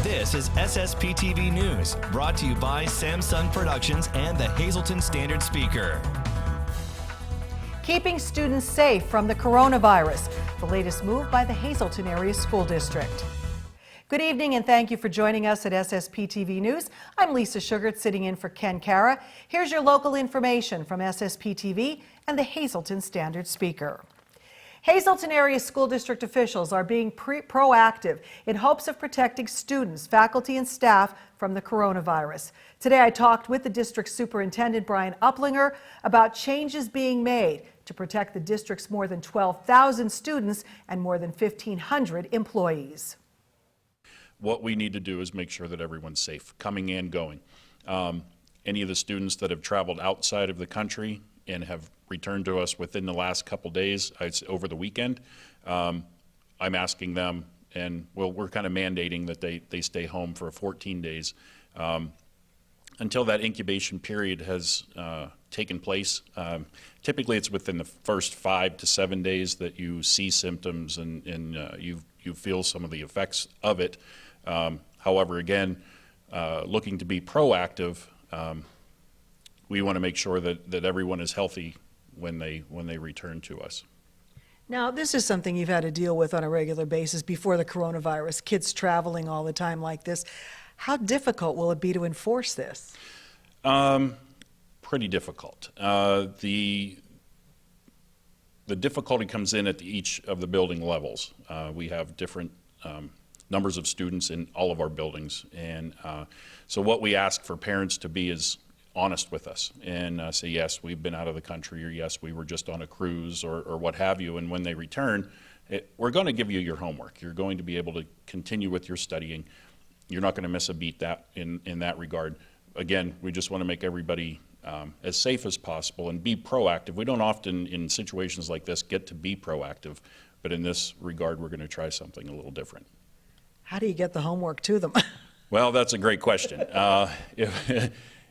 This is SSPTV News, brought to you by Samsung Productions and the Hazleton Standard Speaker. Keeping students safe from the coronavirus, the latest move by the Hazleton Area School District. Good evening and thank you for joining us at SSPTV News. I'm Lisa Sugart sitting in for Ken Cara. Here's your local information from SSPTV and the Hazleton Standard Speaker. Hazleton Area School District officials are being proactive in hopes of protecting students, faculty, and staff from the coronavirus. Today I talked with the district superintendent, Brian Uplinger, about changes being made to protect the district's more than 12,000 students and more than 1,500 employees. What we need to do is make sure that everyone's safe, coming and going. Any of the students that have traveled outside of the country and have returned to us within the last couple days, over the weekend, I'm asking them, and we're kind of mandating that they stay home for 14 days until that incubation period has taken place. Typically it's within the first 5 to 7 days that you see symptoms and you feel some of the effects of it. However, again, looking to be proactive, we want to make sure that everyone is healthy when they return to us. Now, this is something you've had to deal with on a regular basis before the coronavirus, kids traveling all the time like this. How difficult will it be to enforce this? Pretty difficult. The difficulty comes in at each of the building levels. We have different numbers of students in all of our buildings, and so what we ask for parents to be is honest with us and say, yes, we've been out of the country, or yes, we were just on a cruise, or what have you, and when they return, we're going to give you your homework. You're going to be able to continue with your studying. You're not going to miss a beat in that regard. Again, we just want to make everybody as safe as possible and be proactive. We don't often, in situations like this, get to be proactive, but in this regard, we're going to try something a little different. How do you get the homework to them? Well, that's a great question.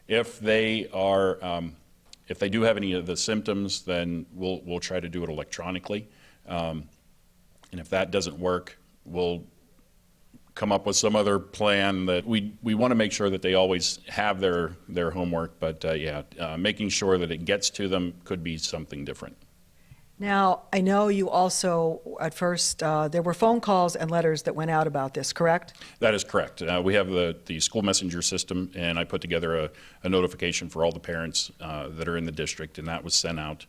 If they do have any of the symptoms, then we'll try to do it electronically. And if that doesn't work, we'll come up with some other plan. That we want to make sure that they always have their homework, but making sure that it gets to them could be something different. Now, I know you also, at first, there were phone calls and letters that went out about this, correct? That is correct. We have the school messenger system, and I put together a notification for all the parents that are in the district, and that was sent out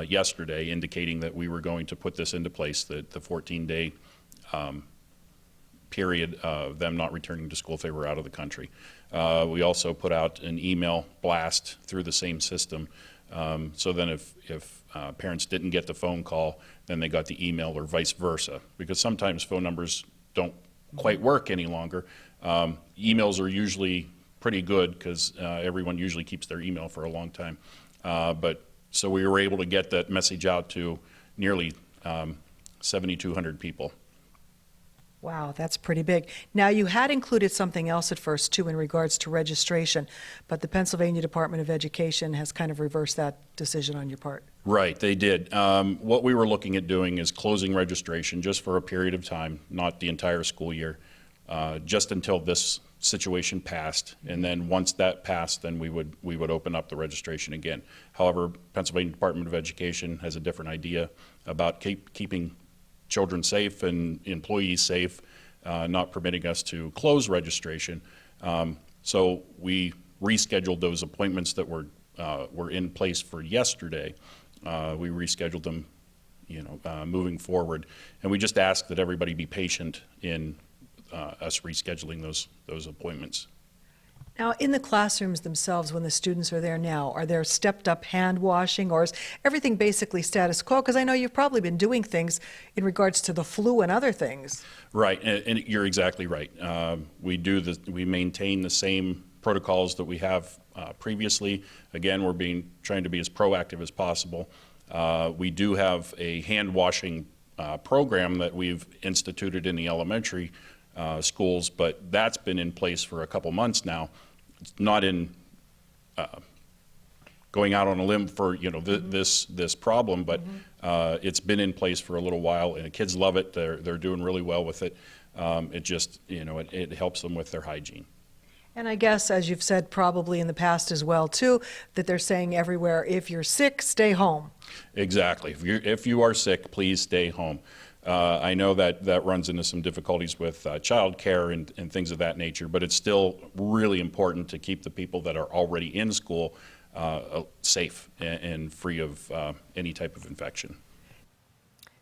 yesterday, indicating that we were going to put this into place, the 14-day period of them not returning to school if they were out of the country. We also put out an email blast through the same system, so then if parents didn't get the phone call, then they got the email, or vice versa, because sometimes phone numbers don't quite work any longer. Emails are usually pretty good because everyone usually keeps their email for a long time. So we were able to get that message out to nearly 7,200 people. Wow, that's pretty big. Now, you had included something else at first, too, in regards to registration, but the Pennsylvania Department of Education has kind of reversed that decision on your part. Right, they did. What we were looking at doing is closing registration just for a period of time, not the entire school year, just until this situation passed, and then once that passed, then we would open up the registration again. However, Pennsylvania Department of Education has a different idea about keeping children safe and employees safe, not permitting us to close registration. So we rescheduled those appointments that were in place for yesterday. We rescheduled them, moving forward, and we just ask that everybody be patient in us rescheduling those appointments. Now, in the classrooms themselves, when the students are there now, are there stepped-up hand washing, or is everything basically status quo? Because I know you've probably been doing things in regards to the flu and other things. Right, and you're exactly right. We maintain the same protocols that we have previously. Again, we're trying to be as proactive as possible. We do have a hand washing program that we've instituted in the elementary schools, but that's been in place for a couple months now. It's not in going out on a limb for, this problem, but it's been in place for a little while, and the kids love it. They're doing really well with it. It just, it helps them with their hygiene. And I guess, as you've said probably in the past as well, too, that they're saying everywhere, if you're sick, stay home. Exactly. If you are sick, please stay home. I know that runs into some difficulties with child care and things of that nature, but it's still really important to keep the people that are already in school safe and free of any type of infection.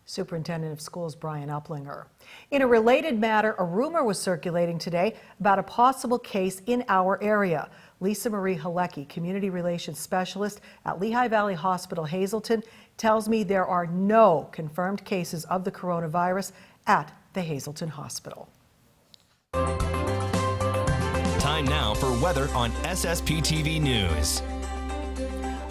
Superintendent of Schools Brian Uplinger. In a related matter, a rumor was circulating today about a possible case in our area. Lisa Marie Halecki, Community Relations Specialist at Lehigh Valley Hospital, Hazleton, tells me there are no confirmed cases of the coronavirus at the Hazleton Hospital. Time now for weather on SSPTV News.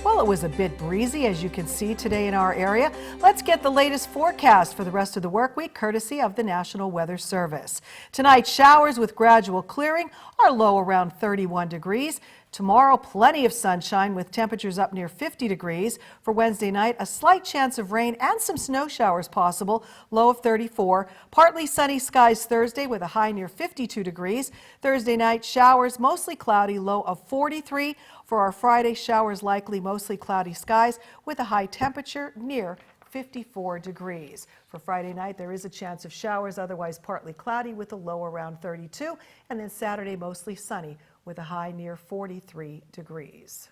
Well, it was a bit breezy, as you can see today in our area. Let's get the latest forecast for the rest of the work week, courtesy of the National Weather Service. Tonight, showers with gradual clearing, our low around 31 degrees. Tomorrow, plenty of sunshine with temperatures up near 50 degrees. For Wednesday night, a slight chance of rain and some snow showers possible, low of 34. Partly sunny skies Thursday with a high near 52 degrees. Thursday night, showers, mostly cloudy, low of 43. For our Friday, showers likely, mostly cloudy skies with a high temperature near 54 degrees. For Friday night, there is a chance of showers, otherwise partly cloudy with a low around 32. And then Saturday, mostly sunny with a high near 43 degrees.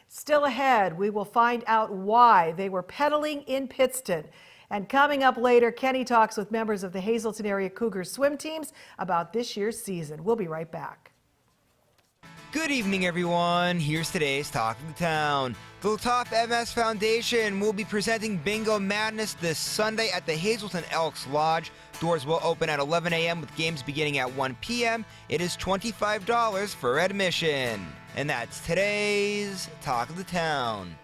Still ahead, we will find out why they were pedaling in Pittston. And coming up later, Kenny talks with members of the Hazleton area Cougars swim teams about this year's season. We'll be right back. Good evening, everyone. Here's today's Talk of the Town. The Top MS Foundation will be presenting Bingo Madness this Sunday at the Hazleton Elks Lodge. Doors will open at 11 a.m. with games beginning at 1 p.m. It is $25 for admission. And that's today's Talk of the Town.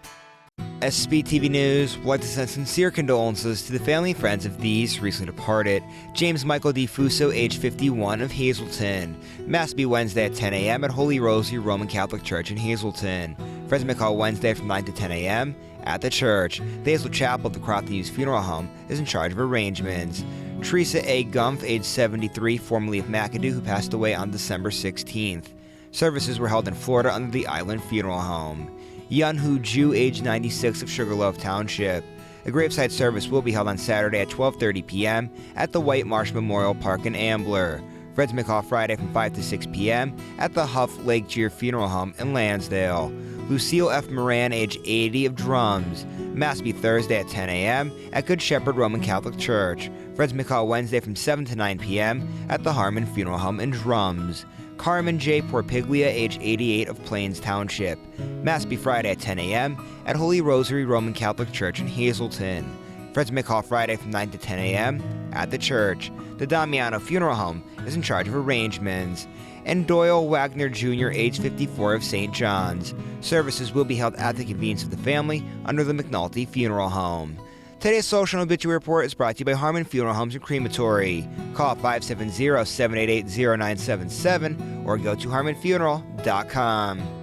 SSPTV News would like to send sincere condolences to the family and friends of these recently departed. James Michael DiFuso, age 51, of Hazleton. Mass will be Wednesday at 10 a.m. at Holy Rosary Roman Catholic Church in Hazleton. Friends may call Wednesday from 9 to 10 a.m. at the church. The Hazleton Chapel of the Crofton Youth Funeral Home is in charge of arrangements. Teresa A. Gumpf, age 73, formerly of McAdoo, who passed away on December 16th. Services were held in Florida under the Island Funeral Home. Yunhu Ju, age 96, of Sugarloaf Township. A graveside service will be held on Saturday at 12:30 p.m. at the White Marsh Memorial Park in Ambler. Friends may call Friday from 5 to 6 p.m. at the Huff Lake Jeer Funeral Home in Lansdale. Lucille F. Moran, age 80, of Drums. Mass will be Thursday at 10 a.m. at Good Shepherd Roman Catholic Church. Friends may call Wednesday from 7 to 9 p.m. at the Harmon Funeral Home in Drums. Carmen J. Porpiglia, age 88, of Plains Township. Mass will be Friday at 10 a.m. at Holy Rosary Roman Catholic Church in Hazleton. Friends may call Friday from 9 to 10 a.m. at the church. The Damiano Funeral Home is in charge of arrangements. And Doyle Wagner Jr., age 54, of St. John's. Services will be held at the convenience of the family under the McNulty Funeral Home. Today's Social and Obituary Report is brought to you by Harmon Funeral Homes and Crematory. Call 570-788-0977 or go to harmonfuneral.com.